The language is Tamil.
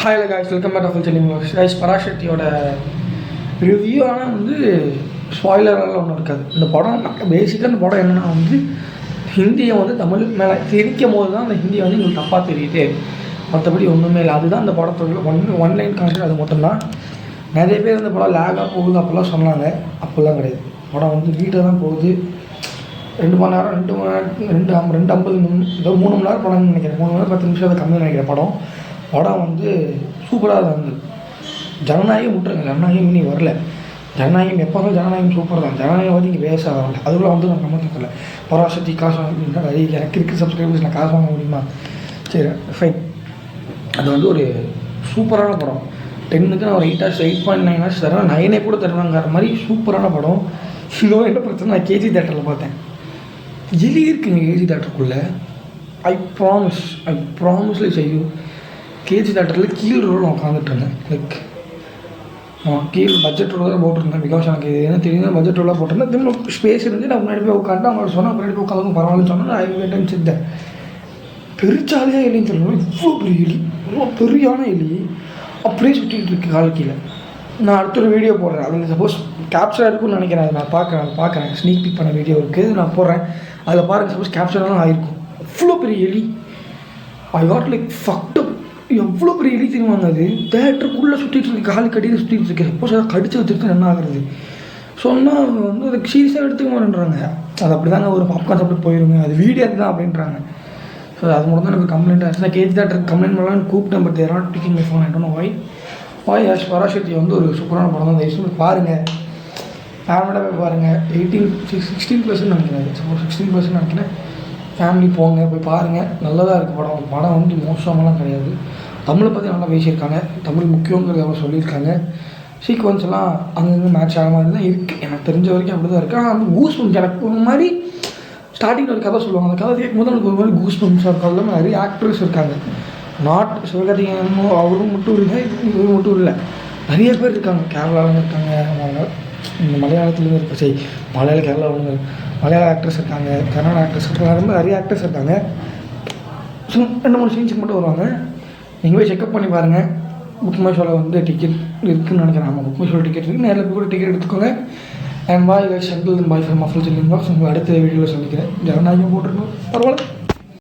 Hi guys, welcome back to selling guys. பராசக்தியோட ரிவ்யூ ஆனால் வந்து ஸ்பாய்லரெல்லாம் ஒன்றும் இருக்காது. இந்த படம் பேசிக்காக இந்த படம் என்னென்னா வந்து ஹிந்தியை வந்து தமிழ் மேலே திணிக்கும் போது தான் அந்த ஹிந்தியை வந்து எங்களுக்கு தப்பாக தெரியுது. மற்றபடி ஒன்றுமே இல்லை. அதுதான் அந்த படத்தோட ஒன்லைன் கான்செப்ட். அது மட்டும்தான். நிறைய பேர் இந்த படம் லேகாக போகுது அப்போல்லாம் சொன்னாங்க. அப்போல்லாம் கிடையாது. படம் வந்து வீட்டில் தான் போகுது. 2 மணி நேரம் 2:50 ஏதோ 3 மணி நேரம் படம்னு நினைக்கிறேன். 3 மணி நேரம் 10 நிமிஷம் அதை கம்மியாக நினைக்கிறேன். படம் வந்து சூப்பராக தான் இருந்தது. ஜனநாயகம் விட்டுருங்க, ஜனநாயகம் இன்னி வரல. ஜனநாயகம் எப்போதும் ஜனநாயகம் சூப்பர் தான். ஜனநாயகம் வந்து இங்கே பேச வரல. அதுக்குள்ள வந்து நான் நம்ம தரல. பராசக்தி காசு வாங்கினா எனக்கு இருக்குது சப்ஸ்கிரைபர்ஸ், நான் காசு வாங்க முடியுமா? சரி ஃபைன். அது வந்து ஒரு சூப்பரான படம். 10க்கு நான் ஒரு 8.9 தரேன். 9 கூட தருவாங்கிற மாதிரி சூப்பரான படம். இன்னும் என்ன பிரச்சனை, நான் கேஜி தேட்டரில் பார்த்தேன். எலி இருக்குங்க கேஜி தேட்டருக்குள்ளே. ஐ ப்ராமிஸ்ல செய்யும். கேஜி தேட்டரில் கீழ் ரோல் உட்காந்துட்டு இருந்தேன். லைக் கீழ் பட்ஜெட் ரோல் தான் போட்டிருந்தேன். பிகாஸ் எனக்கு என்ன தெரியும், பட்ஜெட் ரோலாக போட்டிருந்தேன். திரும்ப ஸ்பேஸ் இருந்து நான் முன்னாடி போய் உட்காந்து அவங்களோட சொன்னால் முன்னாடி போய் உட்காந்து பரவாயில்லன்னு சொன்னால் நான் டைம் செஞ்சேன். பெருச்சாலியாக எலின்னு தெரியல, இவ்வளோ பெரிய எலி, இவ்வளோ பெரியான எலி அப்படியே சுற்றிக்கிட்டு இருக்கு கால் கீழே. நான் அடுத்த ஒரு வீடியோ போடுறேன். அதில் சப்போஸ் கேப்சராக இருக்குன்னு நினைக்கிறேன். அதை நான் பார்க்குறேன். ஸ்னீக் பிக் பண்ண வீடியோ இருக்குது, நான் போடுறேன். அதில் பாருங்கள், சப்போஸ் கேப்சராக ஆகிருக்கும். அவ்வளோ பெரிய எலி. I what like fucked. எவ்வளோ பெரிய எலி தெரியுமாங்க அது. தேட்டருக்குள்ளே சுற்றிட்டு இருக்கு, காலு கட்டியில் சுற்றிட்டு இருக்கு. சப்போஸ் அதை கடிச்சு வச்சுருக்கு என்ன ஆகுறது சொன்னால் வந்து அதுக்கு சீரியஸாக எடுத்துக்க மாட்டேன்றாங்க. அது அப்படி தாங்க ஒரு பாப்கார்ன் சாப்பிட்டு போயிருங்க, அது வீடியோ தான் அப்படின்றாங்க. ஸோ அது மட்டும் தான் எனக்கு கம்ப்ளைண்ட் ஆச்சு. நான் கேஜி தேட்டருக்கு கம்ப்ளைண்ட் பண்ணலான்னு கூப்பிட்டேன். But they're not picking my phone. I don't know why Parasakthi வந்து ஒரு சூப்பரான படம் தான். தயவுசெய்து பாருங்கள், ஃபேமிலியோட போய் பாருங்கள். 16+ நினைக்கிறேன். சப்போஸ் 16+ நினைக்கிறேன். ஃபேமிலி போங்க, போய் பாருங்கள். நல்லதாக இருக்குது படம் வந்து மோசமெல்லாம் கிடையாது. தமிழை பற்றி நல்லா பேசியிருக்காங்க. தமிழ் முக்கியங்கிறத அவர் சொல்லியிருக்காங்க. சீக்வன்ஸ் எல்லாம் அங்கங்கே மேட்ச் ஆகிற மாதிரி தான் இருக்குது. எனக்கு தெரிஞ்ச வரைக்கும் அப்படி தான் இருக்குது. ஆனால் வந்து கூஸ் பம்ப்ஸ் எனக்கு ஒரு மாதிரி ஸ்டார்டிங்கில் ஒரு கதை சொல்லுவாங்க. அந்த கதை கேட்கும் போது எனக்கு ஒரு மாதிரி கூஸ் பம்ப்ஸாக இருக்கும். அதில் நிறைய ஆக்டர்ஸ் இருக்காங்க. நாட் சிவகார்த்திகேயன் அவரும் மட்டும் இல்லை, இவரும் மட்டும் இல்லை, நிறைய பேர் இருக்காங்க. கேரளாவில் இருக்காங்க, இந்த மலையாளத்துலேருந்து இருக்க சரி கேரளாவில் மலையாள ஆக்ட்ரஸ் இருக்காங்க, கன்னட ஆக்ட்ரஸ் இருக்காங்க. அது மாதிரி நிறைய ஆக்டர்ஸ் இருக்காங்க. ஸோ 2-3 சீன்ஸுக்கு மட்டும் வருவாங்க. நீங்கள் போய் செக்அப் பண்ணி பாருங்கள். புக் மை ஷோவில் வந்து டிக்கெட் இருக்குதுன்னு நினைக்கிறேன். ஆமாம், புக் மை ஷோவில் டிக்கெட் இருக்குது. நேரில் போய் கூட டிக்கெட் எடுத்துக்கோங்க. And bye guys, central boy from awful selling box. உங்கள் அடுத்த வீடியோவில் சந்திக்கிறேன். ஜனநாயகம் போட்டிருக்கோம், பரவாயில்ல.